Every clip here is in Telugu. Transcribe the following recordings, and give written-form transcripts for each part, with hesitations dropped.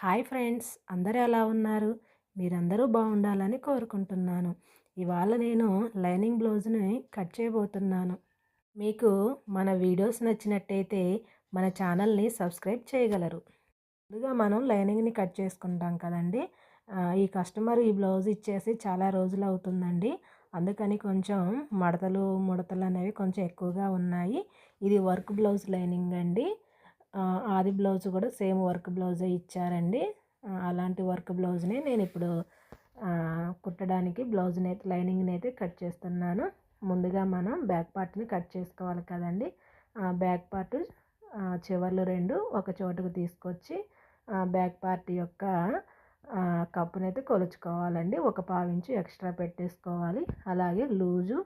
హాయ్ ఫ్రెండ్స్, అందరూ ఎలా ఉన్నారు? మీరందరూ బాగుండాలని కోరుకుంటున్నాను. ఇవాళ నేను లైనింగ్ బ్లౌజ్ని కట్ చేయబోతున్నాను. మీకు మన వీడియోస్ నచ్చినట్టయితే మన ఛానల్ని సబ్స్క్రైబ్ చేయగలరు. ముందుగా మనం లైనింగ్ని కట్ చేసుకుంటాం కదండి. ఈ కస్టమర్ ఈ బ్లౌజ్ ఇచ్చేసి చాలా రోజులు అవుతుందండి. అందుకని కొంచెం మడతలు ముడతలు అనేవి కొంచెం ఎక్కువగా ఉన్నాయి. ఇది వర్క్ బ్లౌజ్ లైనింగ్ అండి. ఆది బ్లౌజ్ కూడా సేమ్ వర్క్ బ్లౌజే ఇచ్చారండి. అలాంటి వర్క్ బ్లౌజ్ని నేను ఇప్పుడు కుట్టడానికి బ్లౌజ్ని అయితే లైనింగ్ని అయితే కట్ చేస్తున్నాను. ముందుగా మనం బ్యాక్ పార్ట్ని కట్ చేసుకోవాలి కదండి. బ్యాక్ పార్ట్ చివర్లు రెండు ఒక చోటుకు తీసుకొచ్చి బ్యాక్ పార్ట్ యొక్క కప్పునైతే కొలుచుకోవాలండి. ఒక పావించి ఎక్స్ట్రా పెట్టేసుకోవాలి. అలాగే లూజు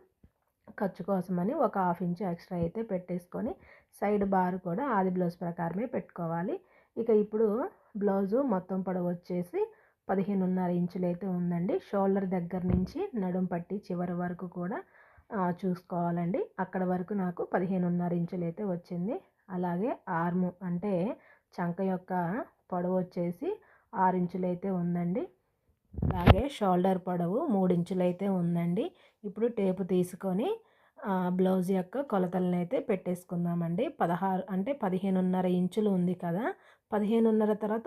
ఖర్చు కోసమని ఒక హాఫ్ ఇంచు ఎక్స్ట్రా అయితే పెట్టేసుకొని సైడ్ బార్ కూడా ఆది బ్లౌజ్ ప్రకారమే పెట్టుకోవాలి. ఇక ఇప్పుడు బ్లౌజు మొత్తం పొడవు వచ్చేసి 15.5 ఇంచులు అయితే ఉందండి. షోల్డర్ దగ్గర నుంచి నడుం పట్టి చివరి వరకు కూడా చూసుకోవాలండి. అక్కడ వరకు నాకు 15.5 ఇంచులు అయితే వచ్చింది. అలాగే ఆర్ము అంటే చంక యొక్క పొడవు వచ్చేసి 6 ఇంచులు అయితే ఉందండి. అలాగే షోల్డర్ పొడవు 3 ఇంచులు అయితే ఉందండి. ఇప్పుడు టేపు తీసుకొని బ్లౌజ్ యొక్క కొలతలను అయితే పెట్టేసుకుందామండి. 16 అంటే 15.5 ఇంచులు ఉంది కదా, 15.5 తర్వాత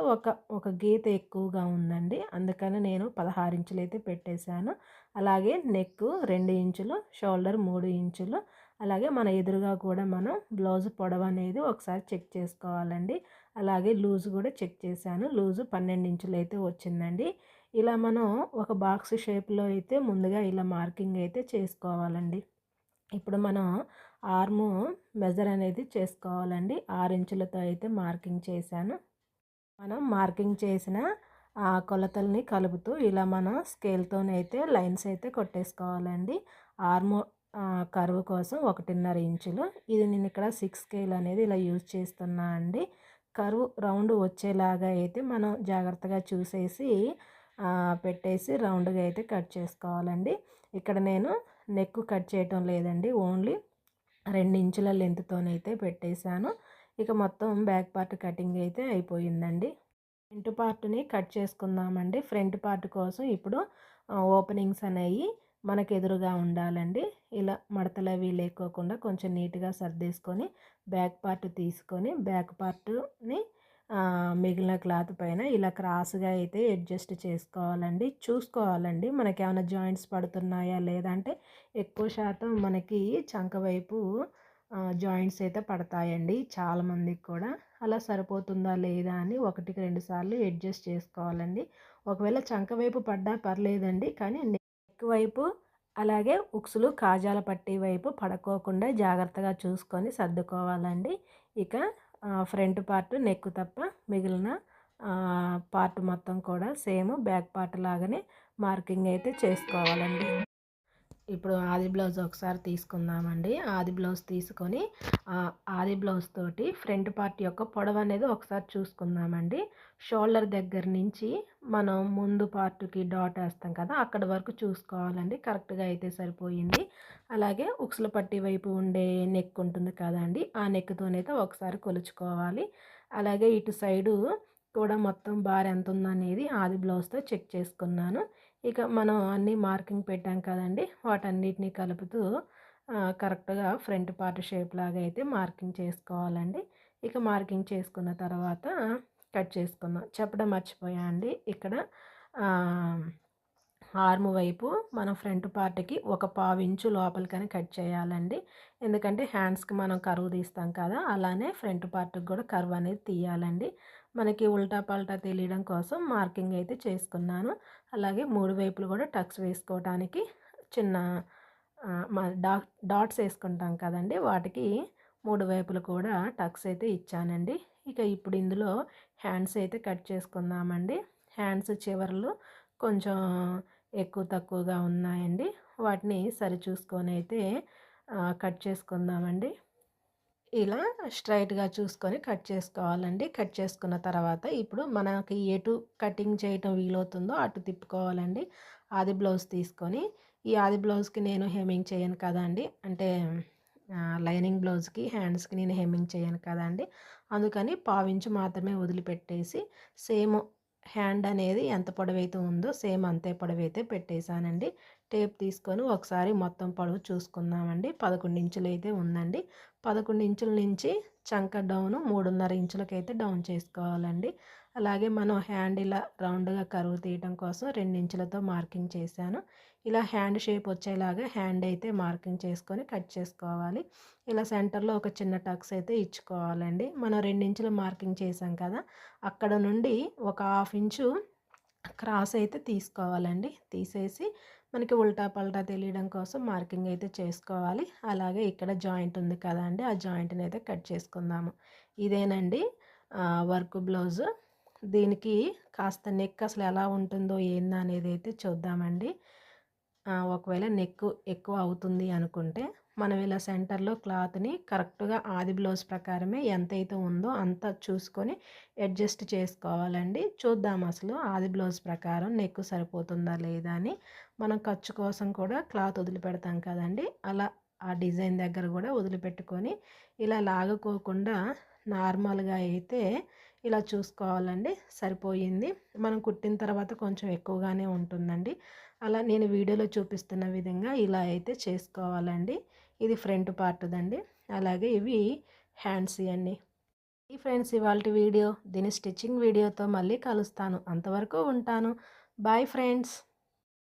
ఒక గీత ఎక్కువగా ఉందండి. అందుకని నేను 16 ఇంచులు అయితే పెట్టేశాను. అలాగే నెక్ 2 ఇంచులు, షోల్డర్ 3 ఇంచులు. అలాగే మన ఎదురుగా కూడా మనం బ్లౌజ్ పొడవు అనేది ఒకసారి చెక్ చేసుకోవాలండి. అలాగే లూజ్ కూడా చెక్ చేశాను. లూజు 12 ఇంచులు అయితే వచ్చిందండి. ఇలా మనం ఒక బాక్స్ షేప్లో అయితే ముందుగా ఇలా మార్కింగ్ అయితే చేసుకోవాలండి. ఇప్పుడు మనం ఆర్ము మెజర్ అనేది చేసుకోవాలండి. 6 ఇంచులతో అయితే మార్కింగ్ చేశాను. మనం మార్కింగ్ చేసిన కొలతల్ని కలుపుతూ ఇలా మనం స్కేల్తోనైతే లైన్స్ అయితే కొట్టేసుకోవాలండి. ఆర్ము కర్వ్ కోసం 1.5 ఇంచులు. ఇది నేను ఇక్కడ 6 స్కేల్ అనేది ఇలా యూజ్ చేస్తున్నా అండి. కర్వ్ రౌండ్ వచ్చేలాగా అయితే మనం జాగ్రత్తగా చూసేసి పెట్టేసి రౌండ్గా అయితే కట్ చేసుకోవాలండి. ఇక్కడ నేను నెక్ కట్ చేయటం లేదండి. ఓన్లీ 2 ఇంచుల లెంత్తోనైతే పెట్టేశాను. ఇక మొత్తం బ్యాక్ పార్ట్ కటింగ్ అయితే అయిపోయిందండి. ఫ్రంట్ పార్ట్ని కట్ చేసుకుందామండి. ఫ్రంట్ పార్ట్ కోసం ఇప్పుడు ఓపెనింగ్స్ అనేవి మనకు ఎదురుగా ఉండాలండి. ఇలా మడతలు అవి లేకోకుండా కొంచెం నీట్గా సర్దేసుకొని బ్యాక్ పార్ట్ తీసుకొని బ్యాక్ పార్ట్ని మిగిలిన క్లాత్ పైన ఇలా క్రాస్గా అయితే అడ్జస్ట్ చేసుకోవాలండి. చూసుకోవాలండి మనకి ఏమైనా జాయింట్స్ పడుతున్నాయా లేదా అంటే ఎక్కువ శాతం మనకి చంక వైపు జాయింట్స్ అయితే పడతాయండి చాలామందికి కూడా. అలా సరిపోతుందా లేదా అని 1-2 సార్లు అడ్జస్ట్ చేసుకోవాలండి. ఒకవేళ చంక వైపు పడ్డా పర్లేదండి, కానీ నెక్ వైపు అలాగే ఉక్సులు కాజాల పట్టీ వైపు పడుకోకుండా జాగ్రత్తగా చూసుకొని సర్దుకోవాలండి. ఇక ఫ్రంట్ పార్ట్ నెక్ తప్ప మిగిలిన పార్ట్ మొత్తం కూడా సేమ్ బ్యాక్ పార్ట్ లాగానే మార్కింగ్ అయితే చేసుకోవాలండి. ఇప్పుడు ఆది బ్లౌజ్ ఒకసారి తీసుకుందామండి. ఆది బ్లౌజ్ తీసుకొని ఆది బ్లౌజ్ తోటి ఫ్రంట్ పార్ట్ యొక్క పొడవు అనేది ఒకసారి చూసుకుందామండి. షోల్డర్ దగ్గర నుంచి మనం ముందు పార్ట్కి డాట్ వేస్తాం కదా, అక్కడ వరకు చూసుకోవాలండి. కరెక్ట్గా అయితే సరిపోయింది. అలాగే ఉక్సుల పట్టి వైపు ఉండే నెక్ ఉంటుంది కదండి, ఆ నెక్తోనైతే ఒకసారి కొలుచుకోవాలి. అలాగే ఇటు సైడు కూడా మొత్తం బార్ ఎంత ఉందనేది ఆది బ్లౌజ్తో చెక్ చేసుకున్నాను. ఇక మనం అన్నీ మార్కింగ్ పెట్టాం కదండి, వాటన్నిటిని కలుపుతూ కరెక్ట్గా ఫ్రంట్ పార్ట్ షేప్ లాగా అయితే మార్కింగ్ చేసుకోవాలండి. ఇక మార్కింగ్ చేసుకున్న తర్వాత కట్ చేసుకుందాం. చెప్పడం మర్చిపోయా అండి, ఇక్కడ ఆర్మ్ వైపు మనం ఫ్రంట్ పార్ట్కి ఒక పావు ఇంచు లోపలికని కట్ చేయాలండి. ఎందుకంటే హ్యాండ్స్కి మనం కర్వ్ తీస్తాం కదా, అలానే ఫ్రంట్ పార్ట్కి కూడా కర్వ్ అనేది తీయాలండి. మనకి ఉల్టా పల్టా తెలియడం కోసం మార్కింగ్ అయితే చేసుకున్నాను. అలాగే 3 వైపులు కూడా టక్స్ వేసుకోవడానికి చిన్న డాట్స్ వేసుకుంటాం కదండి, వాటికి 3 వైపులు కూడా టక్స్ అయితే ఇచ్చానండి. ఇక ఇప్పుడు ఇందులో హ్యాండ్స్ అయితే కట్ చేసుకుందామండి. హ్యాండ్స్ చివర్లు కొంచెం ఎక్కువ తక్కువగా ఉన్నాయండి. వాటిని సరిచూసుకొని అయితే కట్ చేసుకుందామండి. ఇలా స్ట్రైట్గా చూసుకొని కట్ చేసుకోవాలండి. కట్ చేసుకున్న తర్వాత ఇప్పుడు మనకి ఎటు కటింగ్ చేయటం వీలవుతుందో అటు తిప్పుకోవాలండి. ఆది బ్లౌజ్ తీసుకొని ఈ ఆది బ్లౌజ్కి నేను హెమ్మింగ్ చేయను కదండి, అంటే లైనింగ్ బ్లౌజ్కి హ్యాండ్స్కి నేను హెమ్మింగ్ చేయను కదండి. అందుకని పావించు మాత్రమే వదిలిపెట్టేసి సేమ్ హ్యాండ్ అనేది ఎంత పొడవైతే ఉందో సేమ్ అంతే పొడవైతే పెట్టేశానండి. టేప్ తీసుకొని ఒకసారి మొత్తం పొడవు చూసుకుందామండి. 11 ఇంచులు అయితే ఉందండి. 11 ఇంచుల నుంచి చంక డౌను 3.5 ఇంచులకైతే డౌన్ చేసుకోవాలండి. అలాగే మనం హ్యాండ్ ఇలా రౌండ్గా కరువు తీయడం కోసం 2 ఇంచులతో మార్కింగ్ చేశాను. ఇలా హ్యాండ్ షేప్ వచ్చేలాగా హ్యాండ్ అయితే మార్కింగ్ చేసుకొని కట్ చేసుకోవాలి. ఇలా సెంటర్లో ఒక చిన్న టక్స్ అయితే ఇచ్చుకోవాలండి. మనం 2 ఇంచులు మార్కింగ్ చేసాం కదా, అక్కడ నుండి ఒక హాఫ్ ఇంచు క్రాస్ అయితే తీసుకోవాలండి. తీసేసి మనకి ఉల్టా పల్టా తెలియడం కోసం మార్కింగ్ అయితే చేసుకోవాలి. అలాగే ఇక్కడ జాయింట్ ఉంది కదా అండి, ఆ జాయింట్ని అయితే కట్ చేసుకుందాము. ఇదేనండి వర్క్ బ్లౌజు. దీనికి కాస్త నెక్ అసలు ఎలా ఉంటుందో ఏందా అనేది అయితే చూద్దామండి. ఒకవేళ నెక్ ఎక్కువ అవుతుంది అనుకుంటే మనం ఇలా సెంటర్లో క్లాత్ని కరెక్ట్గా ఆది బ్లౌజ్ ప్రకారమే ఎంతైతే ఉందో అంత చూసుకొని అడ్జస్ట్ చేసుకోవాలండి. చూద్దాం అసలు ఆది బ్లౌజ్ ప్రకారం నెక్ సరిపోతుందా లేదా అని. మనం ఖర్చు కోసం కూడా క్లాత్ వదిలిపెడతాం కదండి, అలా ఆ డిజైన్ దగ్గర కూడా వదిలిపెట్టుకొని ఇలా లాగుకోకుండా నార్మల్గా అయితే ఇలా చూసుకోవాలండి. సరిపోయింది. మనం కుట్టిన తర్వాత కొంచెం ఎక్కువగానే ఉంటుందండి. అలా నేను వీడియోలో చూపిస్తున్న విధంగా ఇలా అయితే చేసుకోవాలండి. ఇది ఫ్రంట్ పార్ట్దండి. అలాగే ఇవి హ్యాండ్స్ ఇవన్నీ. ఈ ఫ్రెండ్స్ ఇవాల్టి వీడియో. దీని స్టిచ్చింగ్ వీడియోతో మళ్ళీ కలుస్తాను. అంతవరకు ఉంటాను. Bye friends.